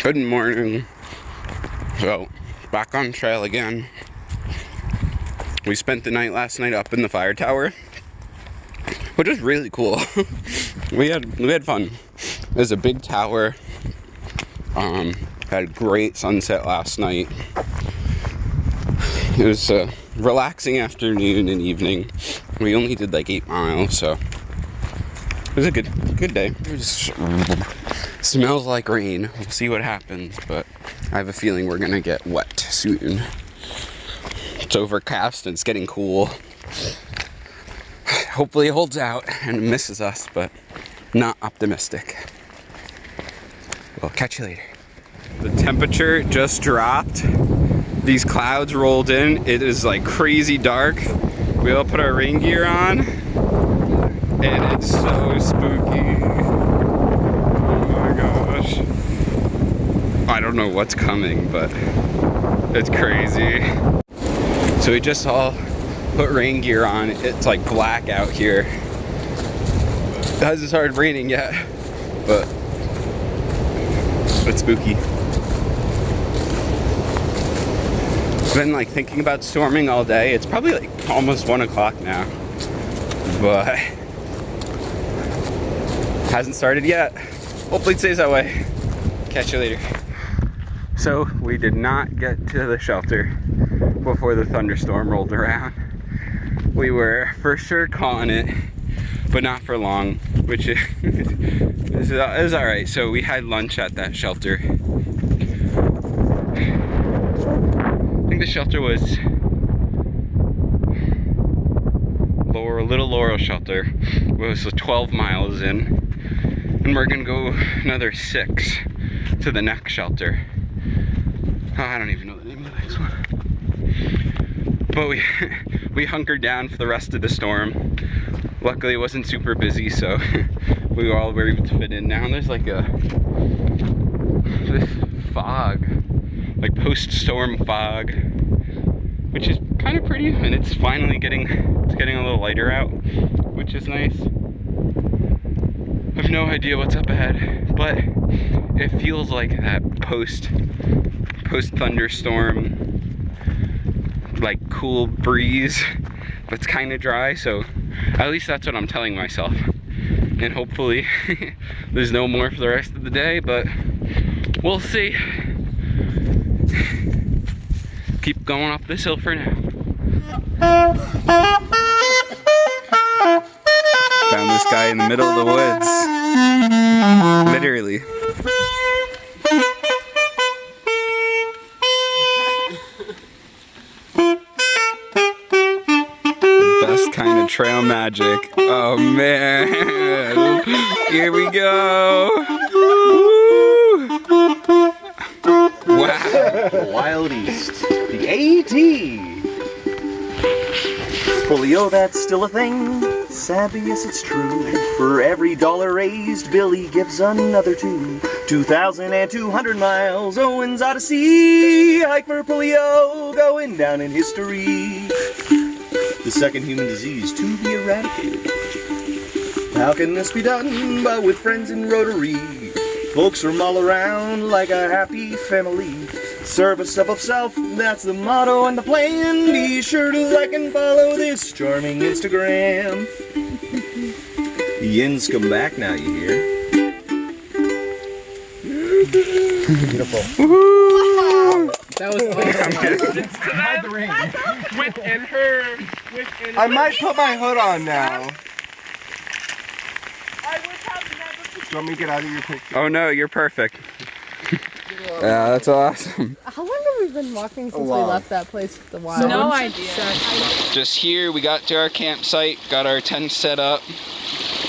Good morning. So, back on trail again. We spent the night last night up in the fire tower, which was really cool. we had fun. It was a big tower. Had a great sunset last night. It was a relaxing afternoon and evening. We only did like 8 miles, so it was a good day. It just smells like rain. We'll see what happens, but I have a feeling we're gonna get wet soon. It's overcast and it's getting cool. Hopefully it holds out and misses us, but not optimistic. Well, catch you later. The temperature just dropped. These clouds rolled in. It is like crazy dark. We all put our rain gear on, and it's so spooky. Oh my gosh. I don't know what's coming, but it's crazy. So we just all put rain gear on. It's like black out here. It hasn't started raining yet, but it's spooky. I've been like thinking about storming all day. It's probably like almost 1 o'clock now, but hasn't started yet. Hopefully it stays that way. Catch you later. So we did not get to the shelter before the thunderstorm rolled around. We were for sure calling it, but not for long, which is all right. So we had lunch at that shelter. I think the shelter was Little Laurel Shelter. It was 12 miles in, and we're gonna go another 6 to the next shelter. Oh, I don't even know the name of the next one. But we hunkered down for the rest of the storm. Luckily it wasn't super busy, so we all were able to fit in. Now there's like this fog, like post-storm fog, which is kind of pretty, and it's finally getting a little lighter out, which is nice. I have no idea what's up ahead, but it feels like that post thunderstorm, like cool breeze, but it's kind of dry. So at least that's what I'm telling myself, and hopefully there's no more for the rest of the day, but we'll see. Keep going up this hill for now. Found this guy in the middle of the woods. Literally. Best kind of trail magic. Oh man. Here we go. Woo. Wow. Wild East. The AT. Polio, that's still a thing. Sadly, yes, it's true. For every dollar raised, Billy gives another 2. 2,200 miles, Owen's Odyssey. Hike for polio, going down in history. The second human disease to be eradicated. How can this be done? But with friends in Rotary. Folks from all around like a happy family. Service of self, that's the motto and the plan. Be sure to like and follow this charming Instagram. The yins come back now, you hear? Beautiful. Wow. That was awesome. Hide the ring. Within her. I might put my hood on now. I would have never. Do you want me to get out of your picture? Oh no, you're perfect. Yeah, that's awesome. How long have we been walking since we left that place with the wild? No idea. Just here, we got to our campsite, got our tent set up.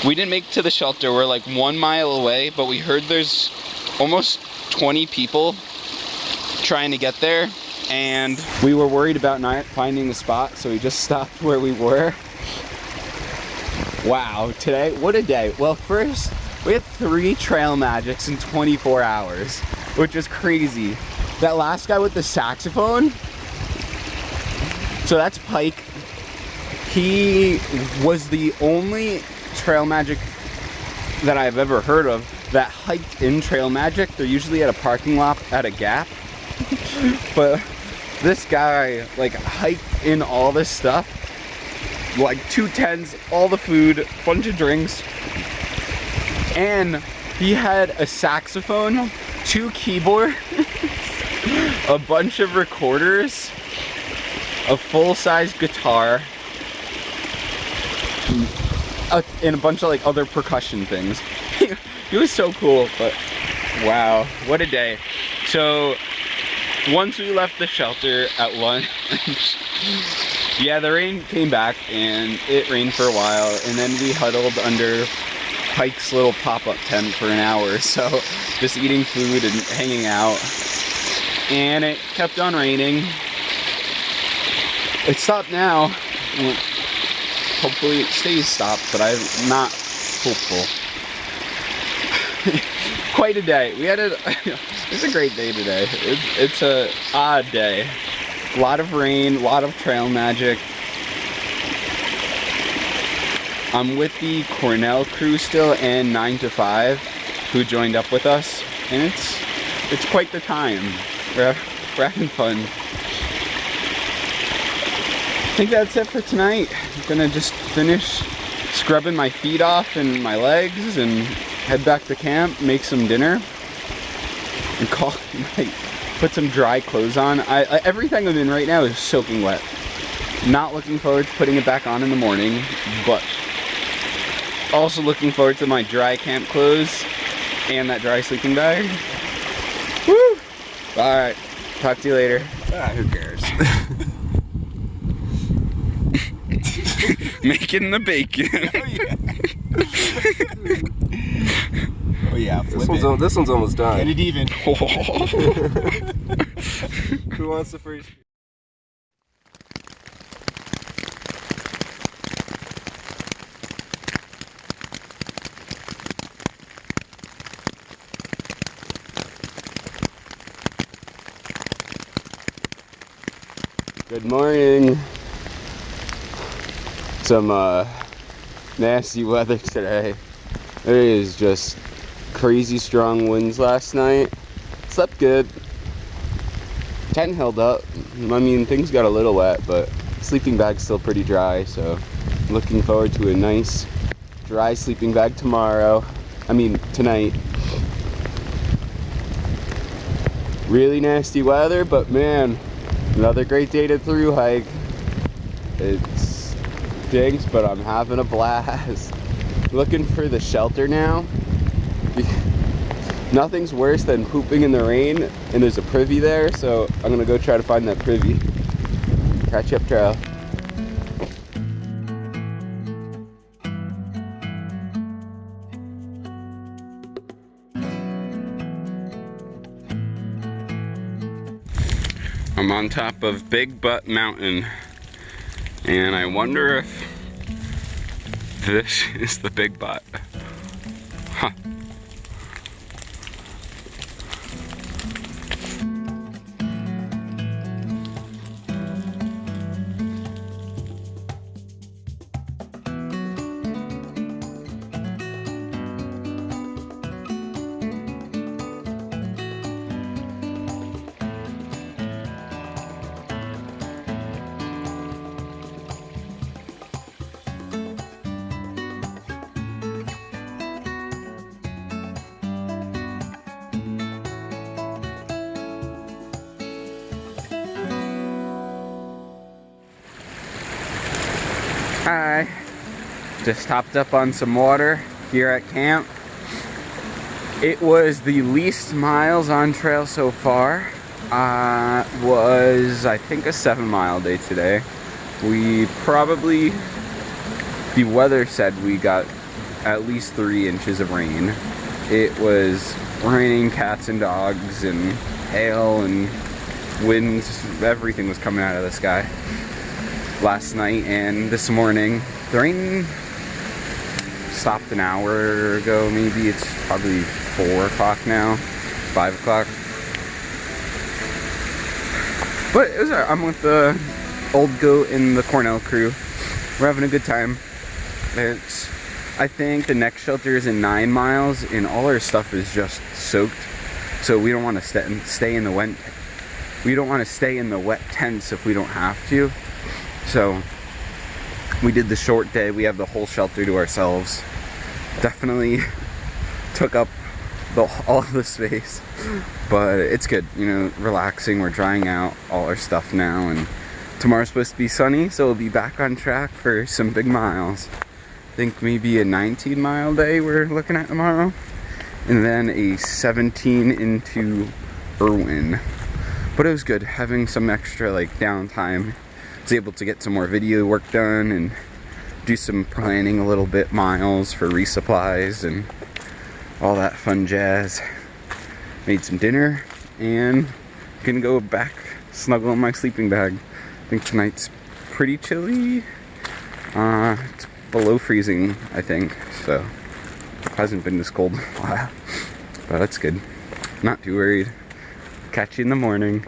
We didn't make it to the shelter. We're like 1 mile away, but we heard there's almost 20 people trying to get there, and we were worried about not finding the spot, so we just stopped where we were. Wow, today, what a day. Well, first, we had 3 trail magics in 24 hours, which is crazy. That last guy with the saxophone, so that's Pike. He was the only trail magic that I've ever heard of that hiked in Trail Magic. They're usually at a parking lot at a Gap. But this guy like hiked in all this stuff, like 2 tents, all the food, bunch of drinks, and he had a saxophone, 2 keyboards, a bunch of recorders, a full-size guitar, and a bunch of like other percussion things. He was so cool, but wow, what a day. So once we left the shelter at lunch, yeah, the rain came back and it rained for a while, and then we huddled under Pike's little pop-up tent for an hour or so, just eating food and hanging out. And it kept on raining. It stopped now. Hopefully it stays stopped, but I'm not hopeful. Quite a day. It's a great day today. It's a odd day. A lot of rain, a lot of Trail Magic. I'm with the Cornell crew still and 9 to 5 who joined up with us, and it's quite the time. We're having fun. I think that's it for tonight. I'm gonna just finish scrubbing my feet off and my legs and head back to camp, make some dinner, and put some dry clothes on. Everything I'm in right now is soaking wet. Not looking forward to putting it back on in the morning, but also looking forward to my dry camp clothes and that dry sleeping bag. Woo! Alright, talk to you later. Who cares? Making the bacon. Oh yeah, This one's almost done. Get it even. Who wants the first? Good morning. Some nasty weather today. There is just crazy strong winds last night. Slept good. Tent held up. I mean, things got a little wet, but sleeping bag's still pretty dry, so I'm looking forward to a nice dry sleeping bag tomorrow. I mean, tonight. Really nasty weather, but man, another great day to through hike. It stinks, but I'm having a blast. Looking for the shelter now. Nothing's worse than pooping in the rain, and there's a privy there, so I'm gonna go try to find that privy. Catch you up trail. I'm on top of Big Butt Mountain, and I wonder if this is the Big Butt. Huh. Hi, just topped up on some water here at camp. It was the least miles on trail so far. Was I think a 7-mile day today. The weather said we got at least 3 inches of rain. It was raining cats and dogs and hail and winds. Everything was coming out of the sky last night and this morning. The rain stopped an hour ago, maybe. It's probably 4 o'clock now, 5 o'clock. But it was alright. I'm with the old goat and the Cornell crew. We're having a good time. It's I think the next shelter is in 9 miles, and all our stuff is just soaked. So we don't want to stay in the wet. We don't want to stay in the wet tents if we don't have to. So we did the short day. We have the whole shelter to ourselves. Definitely took up all of the space, but it's good. You know, relaxing. We're drying out all our stuff now, and tomorrow's supposed to be sunny, so we'll be back on track for some big miles. I think maybe a 19-mile day we're looking at tomorrow, and then a 17 into Erwin. But it was good having some extra like downtime. I was able to get some more video work done and do some planning a little bit, miles for resupplies and all that fun jazz. Made some dinner and gonna go back snuggle in my sleeping bag. I think tonight's pretty chilly. It's below freezing, I think, so it hasn't been this cold in a while, but that's good. Not too worried. Catch you in the morning.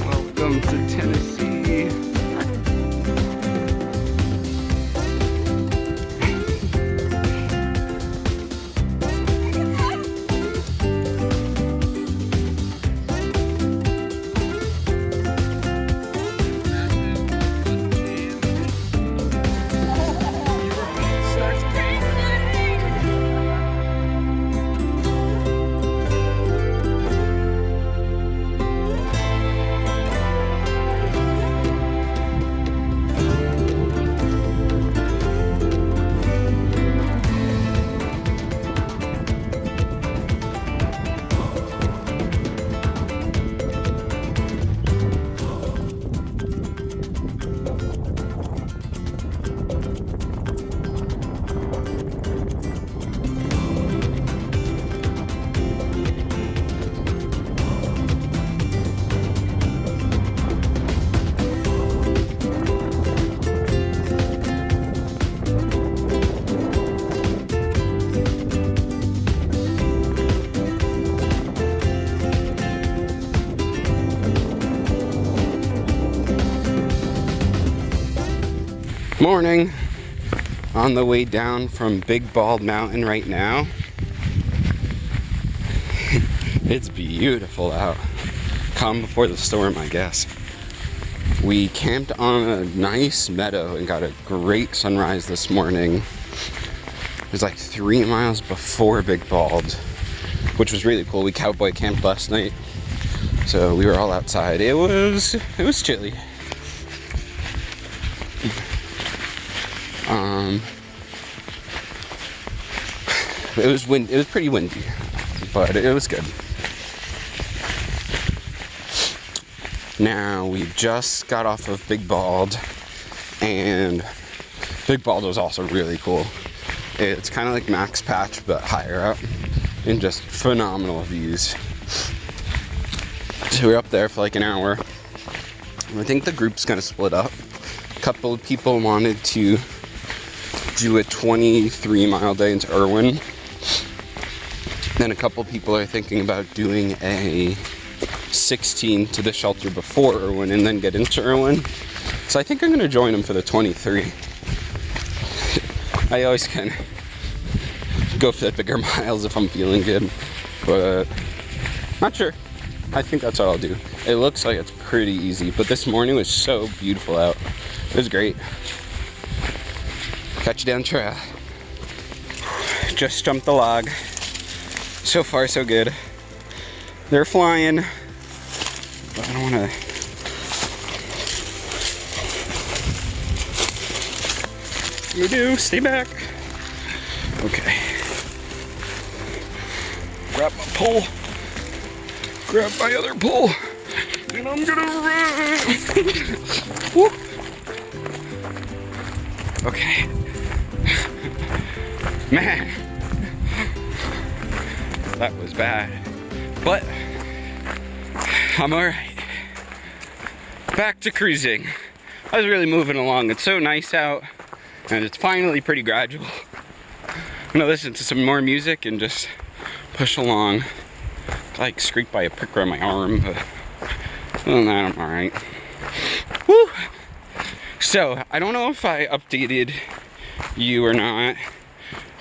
Welcome to Tennessee. Morning. On the way down from Big Bald Mountain right now. It's beautiful out. Calm before the storm, I guess. We camped on a nice meadow and got a great sunrise this morning. It was like 3 miles before Big Bald, which was really cool. We cowboy camped last night, so we were all outside. It was chilly. It was pretty windy, but it was good. Now we just got off of Big Bald, and Big Bald was also really cool. It's kind of like Max Patch, but higher up, and just phenomenal views. So we're up there for like an hour. I think the group's gonna split up. A couple of people wanted to do a 23-mile day into Erwin. Then a couple people are thinking about doing a 16 to the shelter before Erwin and then get into Erwin. So I think I'm gonna join them for the 23. I always kind of go for the bigger miles if I'm feeling good, but not sure. I think that's what I'll do. It looks like it's pretty easy, but this morning was so beautiful out. It was great. Catch you down trail. Just jumped the log. So far, so good. They're flying, but I don't want to. You do. Stay back. Okay. Grab my pole. Grab my other pole. and I'm gonna run. Woo. Okay. Man, that was bad, but I'm all right. Back to cruising. I was really moving along. It's so nice out, and it's finally pretty gradual. I'm gonna listen to some more music and just push along. Like scraped by a pricker on my arm, but other than that, I'm all right. Woo! So I don't know if I updated you or not,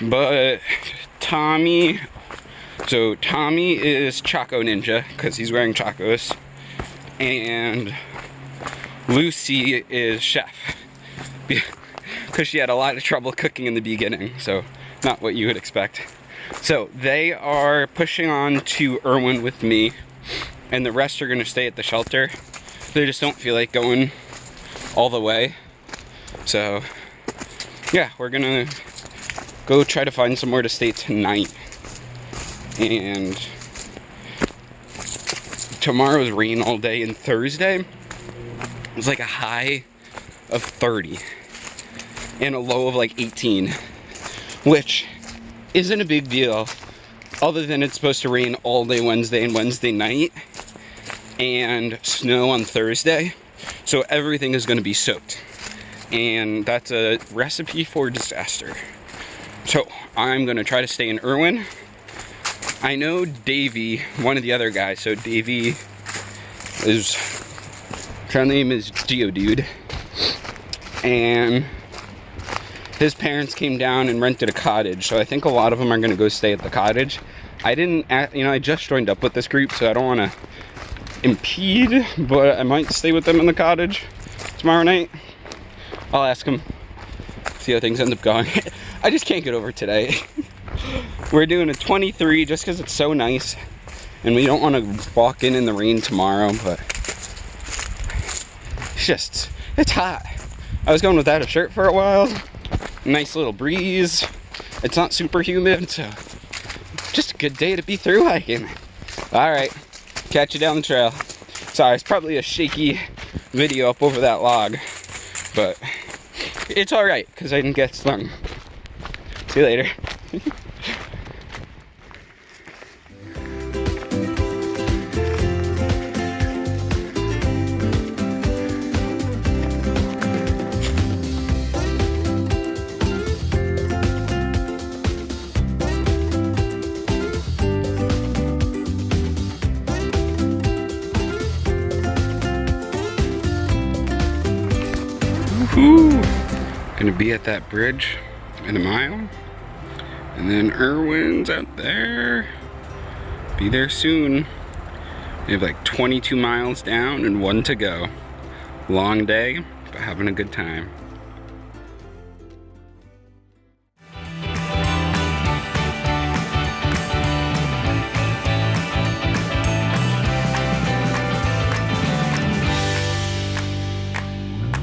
but Tommy is Choco Ninja because he's wearing Chacos, and Lucy is Chef because she had a lot of trouble cooking in the beginning, so not what you would expect. So they are pushing on to Erwin with me, and the rest are gonna stay at the shelter. They just don't feel like going all the way. So yeah, we're gonna go try to find somewhere to stay tonight. And tomorrow's rain all day, and Thursday was like a high of 30 and a low of like 18, which isn't a big deal other than it's supposed to rain all day Wednesday and Wednesday night and snow on Thursday, so everything is going to be soaked, and that's a recipe for disaster. So I'm going to try to stay in Erwin. I know Davey, one of the other guys, so Davey is, her name is Geodude, and his parents came down and rented a cottage, so I think a lot of them are going to go stay at the cottage. I just joined up with this group, so I don't want to impede, but I might stay with them in the cottage tomorrow night. I'll ask them, see how things end up going. I just can't get over today. We're doing a 23 just because it's so nice, and we don't want to walk in the rain tomorrow, but it's hot. I was going without a shirt for a while. Nice little breeze. It's not super humid, so just a good day to be through hiking. All right, catch you down the trail. Sorry, it's probably a shaky video up over that log, but it's all right because I didn't get stung. See you later. Woo! Gonna be at that bridge in a mile, and then Erwin's out there. Be there soon. We have like 22 miles down and 1 to go. Long day, but having a good time.